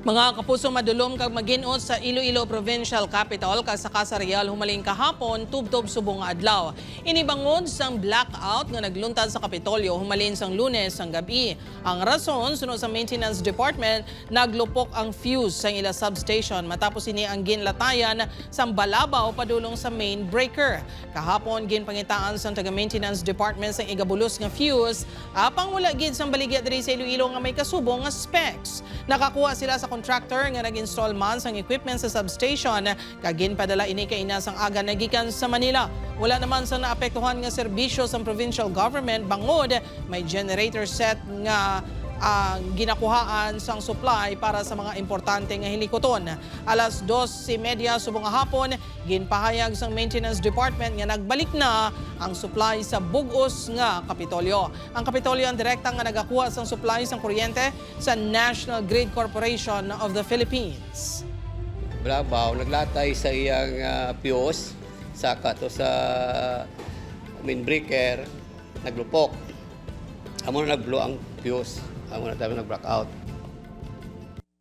Mga kapuso madulom kag mag-inot sa Iloilo Provincial Capital kasaka sa Real humaling kahapon tubtob subong nga adlaw. Inibangod sang blackout nga nagluntad sa Kapitolyo humalin sang Lunes sang gabi. Ang rason sunod sa Maintenance Department naglupok ang fuse sa ila substation matapos ini ang ginlatayan sang balabaw padulong sa main breaker. Kahapon ginpangitaan sang taga-Maintenance Department sang igabulos nga fuse apang wala gid sang baligya diri sa Iloilo nga may kasubong nga specs. Nakakuha sila sa contractor nga nag-install man sang equipment sa substation kagin padala ini kay ina sang aga nagikan sa Manila. Wala naman sa naapektuhan nga serbisyo sa provincial government bangod may generator set nga ginakuhaan sang supply para sa mga importante nga hilikoton. Alas 2:30 subong nga hapon, ginpahayag sang Maintenance Department nga nagbalik na ang supply sa bugos nga Kapitolyo. Ang Kapitolyo ang direkta nga nagakuha sang supply sang kuryente sa National Grid Corporation of the Philippines. Balabaw, naglatay sa iyang fuse, saka to sa main breaker, naglupok. Amo na nag-blow ang fuse. Amo na tayo nag-blackout.